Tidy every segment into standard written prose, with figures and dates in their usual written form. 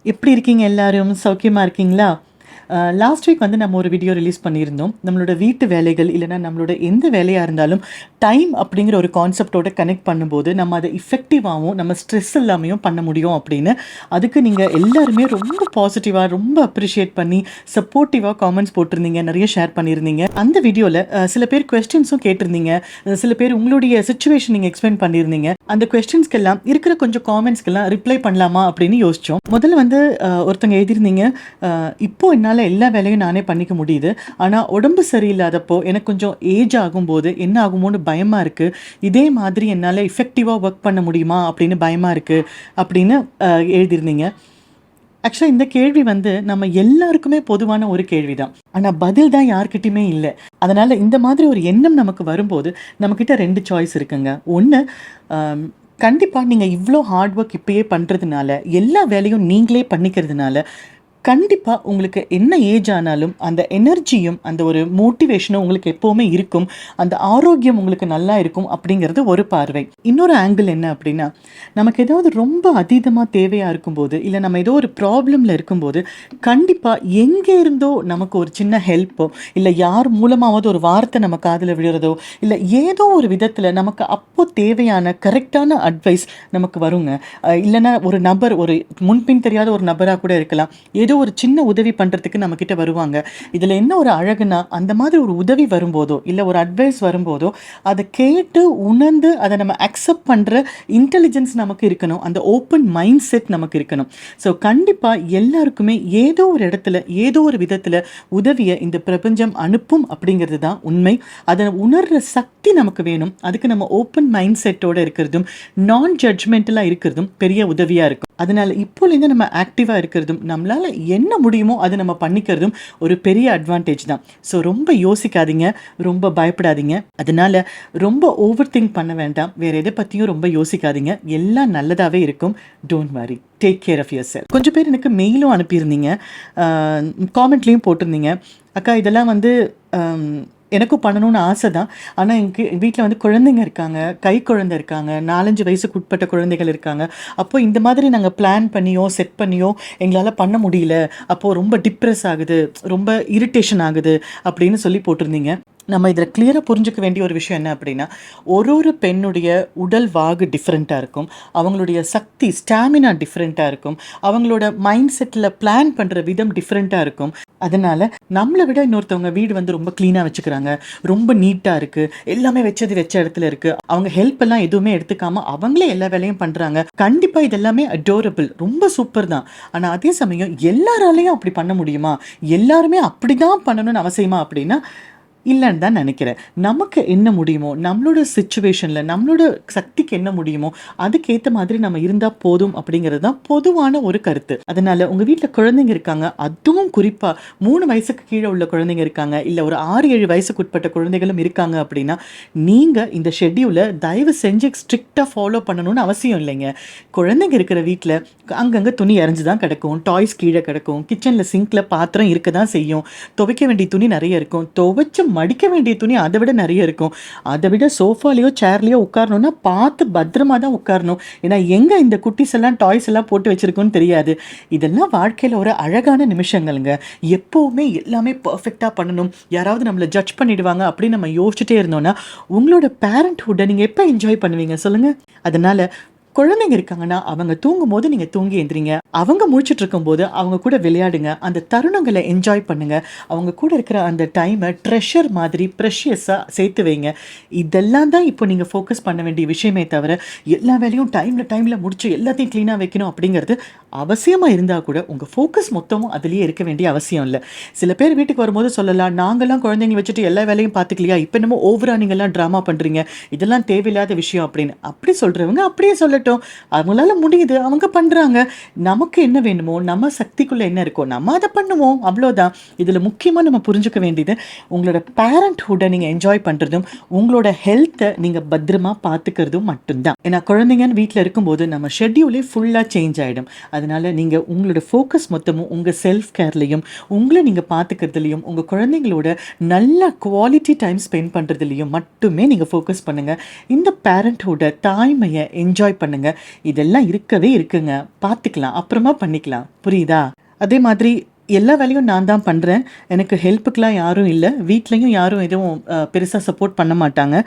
எப்படி இருக்கீங்க எல்லாரும்? சௌக்கியமா இருக்கீங்களா? லாஸ்ட் வீக் வந்து நம்ம ஒரு வீடியோ ரிலீஸ் பண்ணியிருந்தோம். நம்மளோட வீட்டு வேலைகள் இல்லைனா நம்மளோட எந்த வேலையாக இருந்தாலும் டைம் அப்படிங்கிற ஒரு கான்செப்டோட கனெக்ட் பண்ணும்போது நம்ம அதை இஃபெக்டிவாகவும் நம்ம ஸ்ட்ரெஸ் இல்லாமையும் பண்ண முடியும் அப்படின்னு. அதுக்கு நீங்கள் எல்லாருமே ரொம்ப பாசிட்டிவாக ரொம்ப அப்ரிஷியேட் பண்ணி சப்போர்ட்டிவாக காமெண்ட்ஸ் போட்டிருந்தீங்க, நிறைய ஷேர் பண்ணியிருந்தீங்க. அந்த வீடியோவில் சில பேர் கொஸ்டின்ஸும் கேட்டிருந்தீங்க, சில பேர் உங்களுடைய சுச்சுவேஷன் நீங்கள் எக்ஸ்பிளைன் பண்ணியிருந்தீங்க. அந்த கொஸ்டின்ஸ்க்கெல்லாம் இருக்கிற கொஞ்சம் காமெண்ட்ஸ்க்கெல்லாம் ரிப்ளை பண்ணலாமா அப்படின்னு யோசித்தோம். முதல்ல வந்து ஒருத்தங்க எழுதியிருந்தீங்க, இப்போ என்னால் எல்லா வேலையும் நானே பண்ணிக்க முடியுது, ஆனால் உடம்பு சரியில்லாதப்போ எனக்கு கொஞ்சம் ஏஜ் ஆகும்போது என்ன ஆகுமோன்னு பயமாக இருக்குது, இதே மாதிரி என்னால் எஃபெக்டிவாக ஒர்க் பண்ண முடியுமா அப்படின்னு பயமாக இருக்குது அப்படின்னு எழுதியிருந்தீங்க. ஆக்சுவலாக இந்த கேள்வி வந்து நம்ம எல்லாருக்குமே பொதுவான ஒரு கேள்வி தான், ஆனால் பதில் தான் யார்கிட்டையுமே இல்லை. அதனால் இந்த மாதிரி ஒரு எண்ணம் நமக்கு வரும்போது நம்மக்கிட்ட 2 சாய்ஸ் இருக்குங்க. ஒன்று, கண்டிப்பாக நீங்கள் இவ்வளோ ஹார்ட் ஒர்க் இப்பயே பண்ணுறதுனால, எல்லா வேலையும் நீங்களே பண்ணிக்கிறதுனால கண்டிப்பாக உங்களுக்கு என்ன ஏஜ் ஆனாலும் அந்த எனர்ஜியும் அந்த ஒரு மோட்டிவேஷனும் உங்களுக்கு எப்போவுமே இருக்கும், அந்த ஆரோக்கியம் உங்களுக்கு நல்லா இருக்கும் அப்படிங்கிறது ஒரு பார்வை. இன்னொரு ஆங்கிள் என்ன அப்படின்னா, நமக்கு ஏதாவது ரொம்ப அதீதமாக தேவையாக இருக்கும்போது இல்லை நம்ம ஏதோ ஒரு ப்ராப்ளமில் இருக்கும்போது கண்டிப்பாக எங்கே இருந்தோ நமக்கு ஒரு சின்ன ஹெல்ப்போ இல்லை யார் மூலமாவது ஒரு வார்த்தை நம்ம காதில் விழுறதோ இல்லை ஏதோ ஒரு விதத்தில் நமக்கு அப்போ தேவையான கரெக்டான அட்வைஸ் நமக்கு வருங்க. இல்லைன்னா ஒரு நபர், ஒரு முன்பின் தெரியாத ஒரு நபராக கூட இருக்கலாம், ஏதோ ஒரு சின்ன உதவி பண்ணுறதுக்கு நம்மக்கிட்ட வருவாங்க. இதில் என்ன ஒரு அழகுனா, அந்த மாதிரி ஒரு உதவி வரும்போதோ இல்லை ஒரு அட்வைஸ் வரும்போதோ அதை கேட்டு உணர்ந்து அதை நம்ம அக்செப்ட் பண்ணுற இன்டெலிஜென்ஸ் நமக்கு இருக்கணும், அந்த ஓப்பன் மைண்ட் செட் நமக்கு இருக்கணும். ஸோ கண்டிப்பாக எல்லாருக்குமே ஏதோ ஒரு இடத்துல ஏதோ ஒரு விதத்தில் உதவியை இந்த பிரபஞ்சம் அனுப்பும் அப்படிங்கிறது தான் உண்மை. அதை உணர்கிற சக்தி நமக்கு வேணும். அதுக்கு நம்ம ஓப்பன் மைண்ட் செட்டோடு இருக்கிறதும் நான் ஜட்ஜ்மெண்டலாக இருக்கிறதும் பெரிய உதவியாக இருக்கும். அதனால் இப்போலேருந்து நம்ம ஆக்டிவாக இருக்கிறதும் நம்மளால் என்ன முடியுமோ அதை நம்ம பண்ணிக்கிறதும் ஒரு பெரிய அட்வான்டேஜ் தான். ஸோ ரொம்ப யோசிக்காதீங்க, ரொம்ப பயப்படாதீங்க, அதனால் ரொம்ப ஓவர் திங்க் பண்ண வேண்டாம், வேறு எதை பற்றியும் ரொம்ப யோசிக்காதீங்க, எல்லாம் நல்லதாகவே இருக்கும். Don't worry, take care of yourself. கொஞ்சம் பேர் எனக்கு மெயிலும் அனுப்பியிருந்தீங்க, காமெண்ட்லேயும் போட்டிருந்தீங்க, அக்கா இதெல்லாம் வந்து எனக்கும் பண்ணணும்னு ஆசை தான், ஆனால் எங்கள் வீட்டில் வந்து குழந்தைங்க இருக்காங்க, கை குழந்தை இருக்காங்க, 4-5 வயசுக்கு உட்பட்ட குழந்தைகள் இருக்காங்க. அப்போது இந்த மாதிரி நாங்கள் பிளான் பண்ணியோ செட் பண்ணியோ எங்களால் பண்ண முடியல, அப்போது ரொம்ப டிப்ரெஸ் ஆகுது, ரொம்ப இரிட்டேஷன் ஆகுது அப்படின்னு சொல்லி போட்டிருந்தீங்க. நம்ம இதில் கிளியராக புரிஞ்சுக்க வேண்டிய ஒரு விஷயம் என்ன அப்படின்னா, ஒரு பெண்ணுடைய உடல் வாகு டிஃப்ரெண்ட்டாக இருக்கும், அவங்களுடைய சக்தி ஸ்டாமினா டிஃப்ரெண்ட்டாக இருக்கும், அவங்களோட மைண்ட் செட்டில் பிளான் பண்ணுற விதம் டிஃப்ரெண்ட்டாக இருக்கும். அதனால் நம்மளை விட இன்னொருத்தவங்க வீடு வந்து ரொம்ப க்ளீனாக வச்சுக்கிறாங்க, ரொம்ப நீட்டாக இருக்குது, எல்லாமே வச்சது வச்ச இடத்துல இருக்குது, அவங்க ஹெல்ப் எல்லாம் எதுவுமே எடுத்துக்காமல் அவங்களே எல்லா வேலையும் பண்ணுறாங்க. கண்டிப்பாக இதெல்லாமே அடோரபிள், ரொம்ப சூப்பர் தான். ஆனால் அதே சமயம் எல்லாராலையும் அப்படி பண்ண முடியுமா, எல்லாருமே அப்படி தான் பண்ணணும்னு அவசியமா அப்படின்னா இல்லைன்னு தான் நினைக்கிறேன். நமக்கு என்ன முடியுமோ, நம்மளோட சிச்சுவேஷனில் நம்மளோட சக்திக்கு என்ன முடியுமோ அதுக்கேற்ற மாதிரி நம்ம இருந்தால் போதும் அப்படிங்கிறது தான் பொதுவான ஒரு கருத்து. அதனால் உங்கள் வீட்டில் குழந்தைங்க இருக்காங்க, அதுவும் குறிப்பாக 3 வயசுக்கு கீழே உள்ள குழந்தைங்க இருக்காங்க, இல்லை ஒரு 6-7 வயசுக்கு உட்பட்ட குழந்தைகளும் இருக்காங்க அப்படின்னா நீங்கள் இந்த ஷெட்யூலை தயவு செஞ்சு ஸ்ட்ரிக்டாக ஃபாலோ பண்ணணும்னு அவசியம் இல்லைங்க. குழந்தைங்க இருக்கிற வீட்டில் அங்கங்கே துணி இறஞ்சி தான் கிடக்கும், டாய்ஸ் கீழே கிடக்கும், கிச்சனில் சிங்கில் பாத்திரம் இருக்க தான் செய்யும், துவைக்க வேண்டிய துணி நிறைய இருக்கும், துவைச்ச மடிக்க வேண்டிய துணி அதை விட நிறைய இருக்கும். அதை விட சோஃபாலேயோ சேர்லேயோ உட்காரணும்னா பார்த்து பத்திரமா தான் உட்காரணும். ஏன்னா எங்கே இந்த குட்டிஸ் எல்லாம் டாய்ஸ் எல்லாம் போட்டு வச்சுருக்கோன்னு தெரியாது. இதெல்லாம் வாழ்க்கையில் ஒரு அழகான நிமிஷங்கள்ங்க. எப்போவுமே எல்லாமே பர்ஃபெக்டாக பண்ணணும், யாராவது நம்மளை ஜட்ஜ் பண்ணிடுவாங்க அப்படின்னு நம்ம யோசிச்சுட்டே இருந்தோம்னா உங்களோட பேரண்ட்ஹுட்டை நீங்கள் எப்போ என்ஜாய் பண்ணுவீங்க சொல்லுங்கள்? அதனால் குழந்தைங்க இருக்காங்கன்னா அவங்க தூங்கும் போது நீங்கள் தூங்கி எழுந்திரிங்க, அவங்க முழிச்சிட்டு இருக்கும்போது அவங்க கூட விளையாடுங்க, அந்த தருணங்களை என்ஜாய் பண்ணுங்க, அவங்க கூட இருக்கிற அந்த டைமை ட்ரெஷர் மாதிரி ப்ரெஷியஸாக சேர்த்து வைங்க. இதெல்லாம் தான் இப்போ நீங்கள் ஃபோக்கஸ் பண்ண வேண்டிய விஷயமே தவிர எல்லா வேலையும் டைமில் முடிச்சு எல்லாத்தையும் க்ளீனாக வைக்கணும் அப்படிங்கிறது அவசியமாக இருந்தால் கூட உங்கள் ஃபோக்கஸ் மொத்தமும் அதுலேயே இருக்க வேண்டிய அவசியம் இல்லை. சில பேர் வீட்டுக்கு வரும்போது சொல்லலாம், நாங்கள்லாம் குழந்தைங்க வச்சுட்டு எல்லா வேலையும் பார்த்துக்கலையா, இப்போ என்னமோ ஓவராக நீங்கள்லாம் ட்ராமா பண்ணுறீங்க, இதெல்லாம் தேவையில்லாத விஷயம் அப்படின்னு. அப்படி சொல்கிறவங்க அப்படியே சொல்லட்டும், அவங்களால முடியுது, அவங்க பண்ணுறாங்க. நமக்கு என்ன வேணுமோ, நம்ம சக்திக்குள்ளே என்ன இருக்கோ நம்ம அதை பண்ணுவோம், அவ்வளோதான். இதில் முக்கியமாக நம்ம புரிஞ்சுக்க வேண்டியது, உங்களோட பேரண்ட்ஹுட்டை நீங்கள் என்ஜாய் பண்ணுறதும் உங்களோட ஹெல்த்தை நீங்கள் பத்திரமா பார்த்துக்கிறதும் மட்டும்தான். ஏன்னா குழந்தைங்கன்னு வீட்டில் இருக்கும்போது நம்ம ஷெட்யூலே ஃபுல்லாக சேஞ்ச் ஆகிடும். அதனால் நீங்கள் உங்களோட ஃபோக்கஸ் மொத்தமும் உங்கள் செல்ஃப் கேர்லேயும் உங்களை நீங்கள் பார்த்துக்கிறதுலையும் உங்கள் குழந்தைங்களோட நல்ல குவாலிட்டி டைம் ஸ்பெண்ட் பண்ணுறதுலையும் மட்டுமே நீங்கள் ஃபோக்கஸ் பண்ணுங்கள். இந்த பேரண்ட்ஹுட்டை தாய்மையை என்ஜாய் பண்ணுங்கள். இதெல்லாம் இருக்கவே இருக்குங்க, பார்த்துக்கலாம், அப்புறமா பண்ணிக்கலாம். புரியுதா? அதே மாதிரி எல்லா வேலையும் நான் தான் பண்ணுறேன். எனக்கு ஹெல்ப்புக்கெலாம் யாரும் இல்லை. வீட்லேயும் யாரும் எதுவும் பெருசாக சப்போர்ட் பண்ண மாட்டாங்க.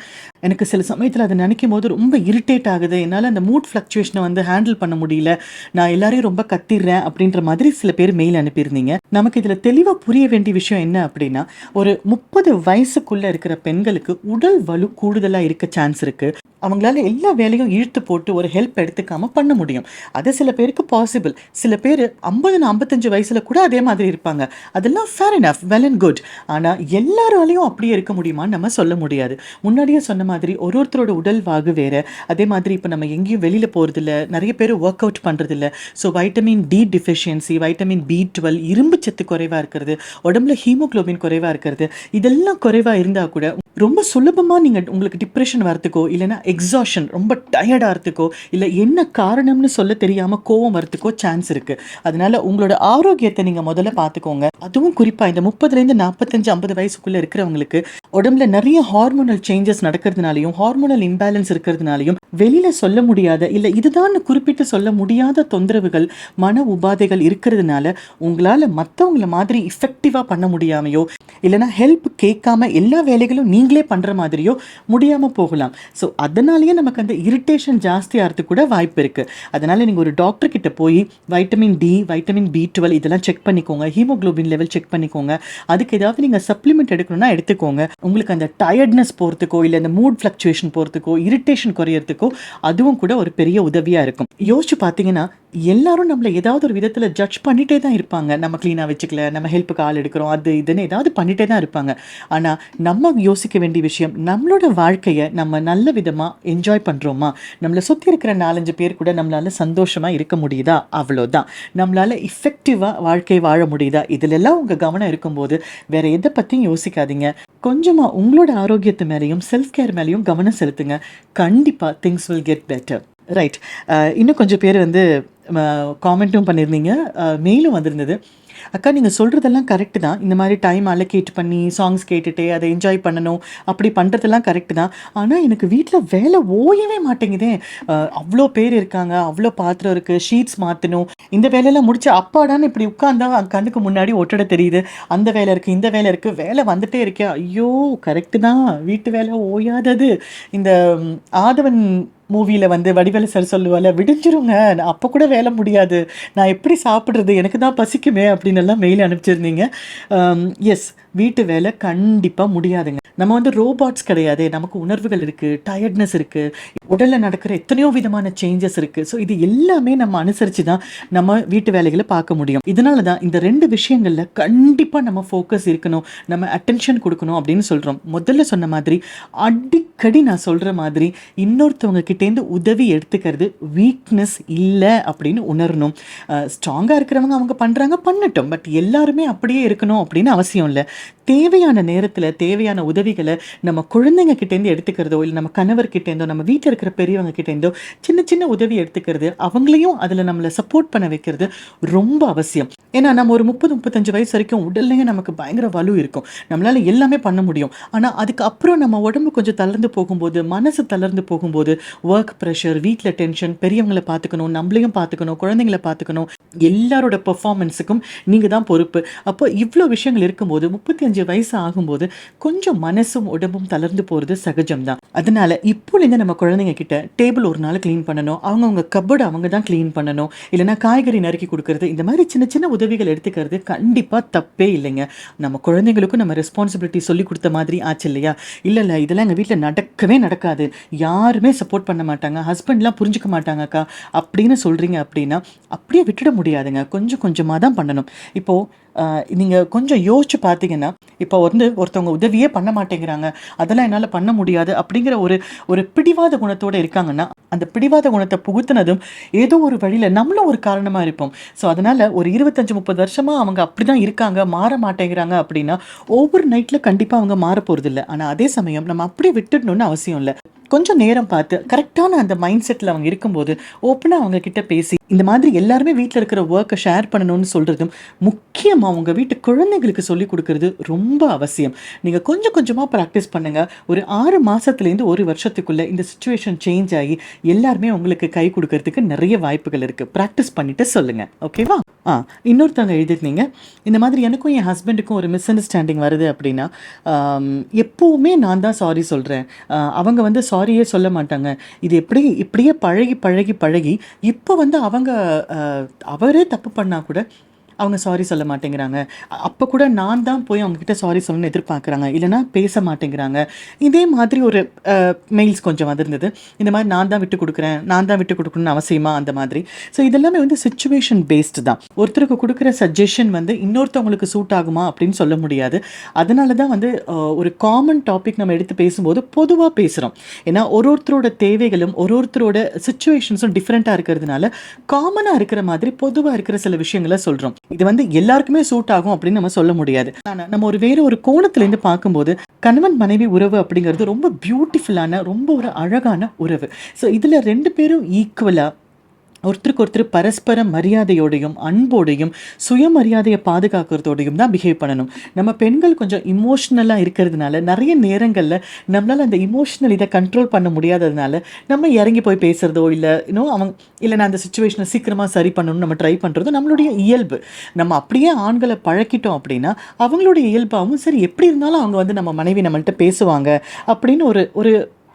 எனக்கு சில சமயத்தில் அதை நினைக்கும் போது ரொம்ப இரிட்டேட் ஆகுது. என்னால் அந்த மூட் ஃப்ளக்சுவேஷனை வந்து ஹேண்டில் பண்ண முடியல, நான் எல்லாரையும் ரொம்ப கத்திடுறேன் அப்படின்ற மாதிரி சில பேர் மெயில் அனுப்பியிருந்தீங்க. நமக்கு இதில் தெளிவாக புரிய வேண்டிய விஷயம் என்ன அப்படின்னா, ஒரு 30 வயசுக்குள்ளே இருக்கிற பெண்களுக்கு உடல் வலு கூடுதலாக இருக்க சான்ஸ் இருக்குது. அவங்களால எல்லா வேலையும் இழுத்து போட்டு ஒரு ஹெல்ப் எடுத்துக்காமல் பண்ண முடியும். அது சில பேருக்கு பாசிபிள். சில பேர் 50-55 வயசில் கூட அதே மாதிரி இருப்பாங்க. அதெல்லாம் fair enough, well and good. ஆனால் எல்லாராலையும் அப்படியே இருக்க முடியுமான்னு நம்ம சொல்ல முடியாது. முன்னாடியே சொன்ன மாதிரி ஒருத்தரோட உடல் வாகு வேறு. அதே மாதிரி இப்போ நம்ம எங்கேயும் வெளியில் போகிறதில்ல, நிறைய பேர் ஒர்க் அவுட் பண்ணுறதில்ல. So vitamin D deficiency, vitamin B12, இரும்பு சத்து குறைவாக இருக்கிறது, உடம்புல ஹீமோக்ளோபின் குறைவாக இருக்கிறது, இதெல்லாம் குறைவாக இருந்தால் கூட ரொம்ப சுலபமாக நீங்கள் உங்களுக்கு டிப்ரெஷன் வரத்துக்கோ இல்லைன்னா எக்ஸாஷன், ரொம்ப டயர்டாகிறதுக்கோ இல்லை என்ன காரணம்னு சொல்ல தெரியாமல் கோவம் வரத்துக்கோ சான்ஸ் இருக்குது. அதனால உங்களோட ஆரோக்கியத்தை நீங்கள் முதல்ல பார்த்துக்கோங்க. அதுவும் குறிப்பாக இந்த 30லேருந்து 45-50 வயசுக்குள்ளே இருக்கிறவங்களுக்கு உடம்புல நிறைய ஹார்மோனல் சேஞ்சஸ் நடக்கிறதுனாலையும் ஹார்மோனல் இம்பேலன்ஸ் இருக்கிறதுனாலையும் வெளியில் சொல்ல முடியாத இல்லை இதுதான் குறிப்பிட்டு சொல்ல முடியாத தொந்தரவுகள், மன உபாதைகள் இருக்கிறதுனால உங்களால் மற்றவங்கள மாதிரி இஃபெக்டிவாக பண்ண முடியாமையோ இல்லைனா ஹெல்ப் கேட்காம எல்லா வேலைகளும் நீங்களே பண்ணுற மாதிரியோ முடியாமல் போகலாம். ஸோ அதனாலேயே நமக்கு அந்த இரிட்டேஷன் ஜாஸ்தியாகிறதுக்கு கூட வாய்ப்பு இருக்குது. அதனால் நீங்கள் ஒரு டாக்டர் கிட்ட போய் வைட்டமின் டி, வைட்டமின் B12 இதெல்லாம் செக் பண்ணிக்கோங்க. ஹீமோக்ளோபின் லெவல் செக் பண்ணிக்கோங்க. அதுக்கு ஏதாவது நீங்கள் சப்ளிமெண்ட் எடுக்கணும்னா எடுத்துக்கோங்க. உங்களுக்கு அந்த டயர்ட்னஸ் போகிறதுக்கோ இல்லை அந்த மூட் ஃப்ளக்சுவேஷன் போகிறதுக்கோ இரிட்டேஷன் குறையிறதுக்கோ அதுவும் கூட ஒரு பெரிய உதவியாக இருக்கும். யோசிச்சு பார்த்தீங்கன்னா எல்லாரும் நம்மளை ஏதாவது ஒரு விதத்தில் ஜட்ஜ் பண்ணிகிட்டே தான் இருப்பாங்க. நம்ம க்ளீனாக வச்சுக்கல, நம்ம ஹெல்ப்புக்கு ஆள் எடுக்கிறோம், அது இதுன்னு ஏதாவது பண்ணிகிட்டே தான் இருப்பாங்க. ஆனால் நம்ம யோசிக்க வேண்டிய விஷயம், நம்மளோட வாழ்க்கையை நம்ம நல்ல விதமாக என்ஜாய் பண்ணுறோமா? நம்மளை சுற்றி இருக்கிற 4-5 பேர் கூட நம்மளால் சந்தோஷமாக இருக்க முடியுதா? அவ்வளோதான். நம்மளால் இஃபெக்டிவாக வாழ்க்கை வாழ முடியுதா? இதிலெல்லாம் உங்கள் கவனம் இருக்கும்போது வேறு எதை பற்றியும் யோசிக்காதீங்க. கொஞ்சமாக உங்களோட ஆரோக்கியத்து மேலேயும் செல்ஃப் கேர் மேலேயும் கவனம் செலுத்துங்க. கண்டிப்பாக things will get better. Right. இன்னும் கொஞ்சம் பேர் வந்து காமெண்ட்டும் பண்ணியிருந்தீங்க, மெயிலும் வந்திருந்தது. அக்கா நீங்கள் சொல்கிறதெல்லாம் கரெக்டு தான். இந்த மாதிரி டைம் அலோகேட் பண்ணி சாங்ஸ் கேட்டுட்டு அதை என்ஜாய் பண்ணணும், அப்படி பண்ணுறதெல்லாம் கரெக்டு தான். ஆனால் எனக்கு வீட்டில் வேலை ஓயவே மாட்டேங்குதே. அவ்வளோ பேர் இருக்காங்க, அவ்வளோ பாத்திரம் இருக்குது, ஷீட்ஸ் மாற்றணும், இந்த வேலையெல்லாம் முடிச்சு அப்பாடான்னு இப்படி உட்காந்தா கண்ணுக்கு முன்னாடி ஒட்டடை தெரியுது. அந்த வேலை இருக்குது, இந்த வேலை இருக்குது, வேலை வந்துட்டே இருக்கேன். ஐயோ கரெக்டு தான், வீட்டு வேலை ஓயாதது. இந்த ஆதவன் மூவியில் வந்து வடிவேலு சார் சொல்லுவாள், விடிஞ்சிருங்க, அப்போ கூட வேலை முடியாது, நான் எப்படி சாப்பிட்றது, எனக்கு தான் பசிக்குமே அப்படின்னு எல்லாம் மெயில் அனுப்பிச்சிருந்தீங்க. எஸ், வீட்டு வேலை கண்டிப்பாக முடியாதுங்க. நம்ம வந்து ரோபாட்ஸ் கிடையாது. நமக்கு உணர்வுகள் இருக்குது, டயர்ட்னஸ் இருக்குது, உடலில் நடக்கிற எத்தனையோ விதமான சேஞ்சஸ் இருக்குது. ஸோ இது எல்லாமே நம்ம அனுசரித்து தான் நம்ம வீட்டு வேலைகளை பார்க்க முடியும். இதனால தான் இந்த 2 விஷயங்களில் கண்டிப்பாக நம்ம ஃபோக்கஸ் இருக்கணும், நம்ம அட்டென்ஷன் கொடுக்கணும் அப்படின்னு சொல்கிறோம். முதல்ல சொன்ன மாதிரி அடிக்கடி நான் சொல்கிற மாதிரி இன்னொருத்தவங்க கிட்டேருந்து உதவி எடுத்துக்கிறது வீக்னஸ் இல்லை அப்படின்னு உணரணும். ஸ்ட்ராங்காக இருக்கிறவங்க அவங்க பண்ணுறாங்க, பண்ணட்டும். பட் எல்லாருமே அப்படியே இருக்கணும் அப்படின்னு அவசியம் இல்லை. தேவையான நேரத்தில் தேவையான உதவிகளை நம்ம குழந்தைங்க கிட்டேருந்து எடுத்துக்கிறதோ இல்லை நம்ம கணவர்கிட்டேருந்தோ நம்ம வீட்டில் இருக்கிற பெரியவங்க கிட்டேருந்தோ சின்ன சின்ன உதவி எடுத்துக்கிறது, அவங்களையும் அதில் நம்மளை சப்போர்ட் பண்ண வைக்கிறது ரொம்ப அவசியம். ஏன்னா நம்ம ஒரு 30-35 வயசு வரைக்கும் உடல்லையும் நமக்கு பயங்கர வலு இருக்கும், நம்மளால் எல்லாமே பண்ண முடியும். ஆனால் அதுக்கப்புறம் நம்ம உடம்பு கொஞ்சம் தளர்ந்து போகும்போது, மனசு தளர்ந்து போகும்போது, ஒர்க் ப்ரெஷர், வீட்டில் டென்ஷன், பெரியவங்களை பார்த்துக்கணும், நம்மளையும் பார்த்துக்கணும், குழந்தைங்களை பார்த்துக்கணும், எல்லாரோட பெர்ஃபார்மன்ஸுக்கும் நீங்கள் தான் பொறுப்பு. அப்போ இவ்வளோ விஷயங்கள் இருக்கும்போது 35 வயசு ஆகும்போது கொஞ்சம் மனசும் உடம்பும் தளர்ந்து போகிறது சகஜம்தான். அதனால இப்போலேருந்து நம்ம குழந்தைங்க கிட்ட டேபிள் ஒரு நாள் க்ளீன் பண்ணணும், அவங்கவுங்க கப்போர்டு அவங்க தான் க்ளீன் பண்ணணும், இல்லைனா காய்கறி நறுக்கி கொடுக்கறது, இந்த மாதிரி சின்ன சின்ன உதவிகள் எடுத்துக்கிறது கண்டிப்பாக தப்பே இல்லைங்க. நம்ம குழந்தைங்களுக்கும் நம்ம ரெஸ்பான்சிபிலிட்டி சொல்லி கொடுத்த மாதிரி ஆச்சு இல்லையா? இல்லை இதெல்லாம் எங்கள் வீட்டில் நடக்கவே நடக்காது, யாருமே சப்போர்ட் பண்ண மாட்டாங்க, ஹஸ்பண்ட்லாம் புரிஞ்சுக்க மாட்டாங்கக்கா அப்படின்னு சொல்கிறீங்க அப்படின்னா அப்படியே விட்டுட முடியாதுங்க. கொஞ்சம் கொஞ்சமாக தான் பண்ணணும். இப்போது நீங்கள் கொஞ்சம் யோசிச்சு பார்த்தீங்கன்னா, இப்போ வந்து ஒருத்தவங்க உதவியே பண்ண மாட்டேங்கிறாங்க, அதெல்லாம் என்னால் பண்ண முடியாது அப்படிங்கிற ஒரு பிடிவாத குணத்தோடு இருக்காங்கன்னா, அந்த பிடிவாத குணத்தை புகுத்தினதும் ஏதோ ஒரு வழியில் நம்மளும் ஒரு காரணமாக இருப்போம். ஸோ அதனால் ஒரு 25-30 வருஷமாக அவங்க அப்படி தான் இருக்காங்க, மாற மாட்டேங்கிறாங்க அப்படின்னா ஓவர் நைட்டில் கண்டிப்பாக அவங்க மாற போகிறதில்ல. ஆனால் அதே சமயம் நம்ம அப்படியே விட்டுடணும்னு அவசியம் இல்லை. கொஞ்சம் நேரம் பார்த்து கரெக்டான அந்த மைண்ட் செட்டில் அவங்க இருக்கும்போது ஓப்பனாக அவங்க கிட்ட பேசி இந்த மாதிரி எல்லாருமே வீட்டில் இருக்கிற ஒர்க்கை ஷேர் பண்ணணும்னு சொல்கிறதும், முக்கியமாக உங்கள் வீட்டு குழந்தைங்களுக்கு சொல்லிக் கொடுக்கறது ரொம்ப அவசியம். நீங்கள் கொஞ்சம் கொஞ்சமாக ப்ராக்டிஸ் பண்ணுங்கள். ஒரு 6 மாதத்துலேருந்து 1 வருஷத்துக்குள்ளே இந்த சுச்சுவேஷன் சேஞ்ச் ஆகி எல்லாருமே உங்களுக்கு கை கொடுக்கறதுக்கு நிறைய வாய்ப்புகள் இருக்குது. ப்ராக்டிஸ் பண்ணிவிட்டு சொல்லுங்கள். ஓகேவா? இன்னொருத்தவங்க எழுதிருந்தீங்க, இந்த மாதிரி எனக்கும் என் ஹஸ்பண்டுக்கும் ஒரு மிஸ் அண்டர்ஸ்டாண்டிங் வருது அப்படின்னா, எப்போவுமே நான் தான் சாரி சொல்கிறேன், அவங்க வந்து சாரியே சொல்ல மாட்டாங்க. இது இப்படியே பழகி பழகி பழகி இப்போ வந்து அவரே தப்பு பண்ணால் கூட அவங்க சாரி சொல்ல மாட்டேங்கிறாங்க. அப்போ கூட நான் தான் போய் அவங்கக்கிட்ட சாரி சொல்லணும்னு எதிர்பார்க்குறாங்க, இல்லைனா பேச மாட்டேங்கிறாங்க. இதே மாதிரி ஒரு மெயில்ஸ் கொஞ்சம் வந்திருந்தது. இந்த மாதிரி நான் தான் விட்டு கொடுக்கணும்னு அவசியமா அந்த மாதிரி. ஸோ இதெல்லாமே வந்து சுச்சுவேஷன் பேஸ்டு தான். ஒருத்தருக்கு கொடுக்குற சஜஷன் வந்து இன்னொருத்தவங்களுக்கு சூட் ஆகுமா அப்படின்னு சொல்ல முடியாது. அதனால தான் வந்து ஒரு காமன் டாபிக் நம்ம எடுத்து பேசும்போது பொதுவாக பேசுகிறோம். ஏன்னா ஒருத்தரோட தேவைகளும் ஒருத்தரோட சுச்சுவேஷன்ஸும் டிஃப்ரெண்ட்டாக இருக்கிறதுனால காமனாக இருக்கிற மாதிரி பொதுவாக இருக்கிற சில விஷயங்களை சொல்கிறோம். இது வந்து எல்லாருக்குமே சூட் ஆகும் அப்படின்னு நம்ம சொல்ல முடியாது. ஆனால் நம்ம வேற ஒரு கோணத்துலேருந்து பார்க்கும்போது கணவன் மனைவி உறவு அப்படிங்கிறது ரொம்ப பியூட்டிஃபுல்லான, ரொம்ப ஒரு அழகான உறவு. ஸோ இதில் 2 பேரும் ஈக்குவலாக ஒருத்தருக்கு ஒருத்தர் பரஸ்பர மரியாதையோடையும் அன்போடையும் சுயமரியாதையை பாதுகாக்கிறதோடையும் தான் பிஹேவ் பண்ணணும். நம்ம பெண்கள் கொஞ்சம் இமோஷ்னலாக இருக்கிறதுனால நிறைய நேரங்களில் நம்மளால் அந்த இமோஷ்னல் இதை கண்ட்ரோல் பண்ண முடியாததுனால நம்ம இறங்கி போய் பேசுகிறதோ இல்லை நான் அந்த சுச்சுவேஷனை சீக்கிரமாக சரி பண்ணணும்னு நம்ம ட்ரை பண்ணுறதோ நம்மளுடைய இயல்பு. நம்ம அப்படியே ஆண்களை பழக்கிட்டோம் அப்படின்னா அவங்களுடைய இயல்பாகவும் சரி எப்படி இருந்தாலும் அவங்க வந்து நம்ம மனைவி நம்மள்கிட்ட பேசுவாங்க அப்படின்னு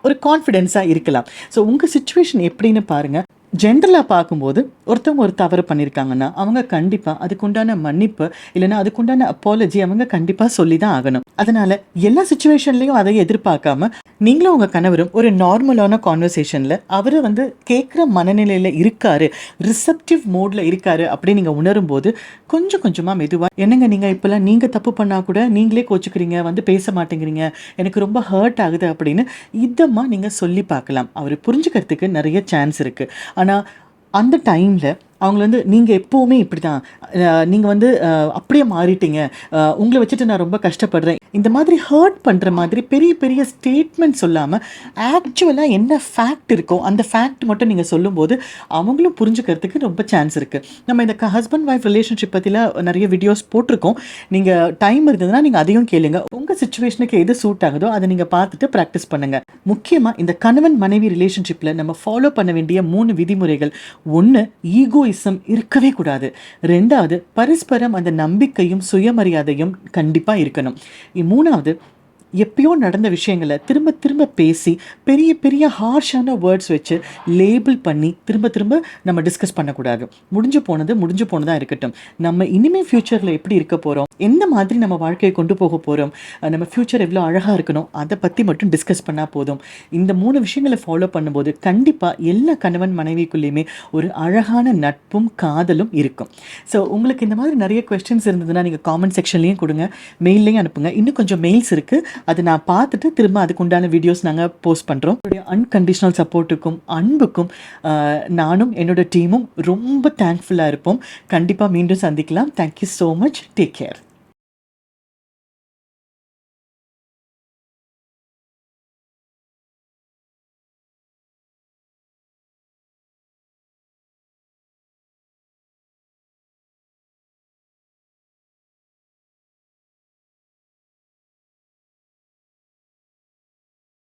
ஒரு கான்ஃபிடென்ஸாக இருக்கலாம். ஸோ உங்கள் சுச்சுவேஷன் எப்படின்னு பாருங்கள். ஜென்ரலாக பார்க்கும்போது ஒருத்தவங்க ஒரு தவறு பண்ணியிருக்காங்கன்னா அவங்க கண்டிப்பாக அதுக்குண்டான மன்னிப்பு இல்லைன்னா அதுக்குண்டான அப்பாலஜி அவங்க கண்டிப்பாக சொல்லி தான் ஆகணும். அதனால் எல்லா சுச்சுவேஷன்லேயும் அதை எதிர்பார்க்காம நீங்களும் உங்கள் கணவரும் ஒரு நார்மலான கான்வர்சேஷனில் அவரை வந்து கேட்குற மனநிலையில் இருக்காரு, ரிசப்டிவ் மோடில் இருக்காரு அப்படின்னு நீங்கள் உணரும்போது கொஞ்சம் கொஞ்சமாக மெதுவாக, என்னங்க நீங்கள் இப்போல்லாம் நீங்கள் தப்பு பண்ணால் கூட நீங்களே கோச்சுக்கிறீங்க, வந்து பேச மாட்டேங்கிறீங்க, எனக்கு ரொம்ப ஹர்ட் ஆகுது அப்படின்னு இதமாக நீங்கள் சொல்லி பார்க்கலாம். அவர் புரிஞ்சுக்கிறதுக்கு நிறைய சான்ஸ் இருக்குது. ஆனால் அந்த டைமில் அவங்கள வந்து நீங்கள் எப்போவுமே இப்படி தான், நீங்கள் வந்து அப்படியே மாறிட்டீங்க, உங்களை வச்சுட்டு நான் ரொம்ப கஷ்டப்படுறேன், இந்த மாதிரி ஹர்ட் பண்ணுற மாதிரி பெரிய பெரிய ஸ்டேட்மெண்ட் சொல்லாமல் ஆக்சுவலாக என்ன ஃபேக்ட் இருக்கோ அந்த ஃபேக்ட் மட்டும் நீங்கள் சொல்லும்போது அவங்களும் புரிஞ்சுக்கிறதுக்கு ரொம்ப சான்ஸ் இருக்குது. நம்ம இந்த ஹஸ்பண்ட் ஒய்ஃப் ரிலேஷன்ஷிப் பற்றிலாம் நிறைய வீடியோஸ் போட்டிருக்கோம். நீங்கள் டைம் இருந்ததுன்னா நீங்கள் அதையும் கேளுங்க. உங்கள் சுச்சுவேஷனுக்கு எது சூட் ஆகுதோ அதை நீங்கள் பார்த்துட்டு ப்ராக்டிஸ் பண்ணுங்கள். முக்கியமாக இந்த கணவன் மனைவி ரிலேஷன்ஷிப்பில் நம்ம ஃபாலோ பண்ண வேண்டிய 3 விதிமுறைகள். 1, ஈகோயிசம் இருக்கவே கூடாது. 2வது, பரஸ்பரம் அந்த நம்பிக்கையும் சுயமரியாதையும் கண்டிப்பாக இருக்கணும். 3வது, எப்பயோ நடந்த விஷயங்களை திரும்ப திரும்ப பேசி பெரிய பெரிய ஹார்ஷான வேர்ட்ஸ் வச்சு லேபிள் பண்ணி திரும்ப திரும்ப நம்ம டிஸ்கஸ் பண்ணக்கூடாது. முடிஞ்சு போனதாக இருக்கட்டும். நம்ம இனிமேல் ஃப்யூச்சரில் எப்படி இருக்க போகிறோம், எந்த மாதிரி நம்ம வாழ்க்கையை கொண்டு போக போகிறோம், நம்ம ஃப்யூச்சர் எவ்வளோ அழகாக இருக்கணும், அதை பற்றி மட்டும் டிஸ்கஸ் பண்ணால் போதும். இந்த 3 விஷயங்களை ஃபாலோ பண்ணும்போது கண்டிப்பாக எல்லா கணவன் மனைவிக்குள்ளேயுமே ஒரு அழகான நட்பும் காதலும் இருக்கும். ஸோ உங்களுக்கு இந்த மாதிரி நிறைய கொஸ்டின்ஸ் இருந்ததுன்னா நீங்கள் காமெண்ட் செக்ஷன்லேயும் கொடுங்க, மெயிலையும் அனுப்புங்க. இன்னும் கொஞ்சம் மெயில்ஸ் இருக்குது, அதை நான் பார்த்துட்டு திரும்ப அதுக்கு உண்டான வீடியோஸ் நாங்கள் போஸ்ட் பண்ணுறோம். அன்கண்டிஷனல் சப்போர்ட்டுக்கும் அன்புக்கும் நானும் என்னோட டீமும் ரொம்ப தேங்க்ஃபுல்லாக இருப்போம். கண்டிப்பாக மீண்டும் சந்திக்கலாம். Thank you so much. Take care.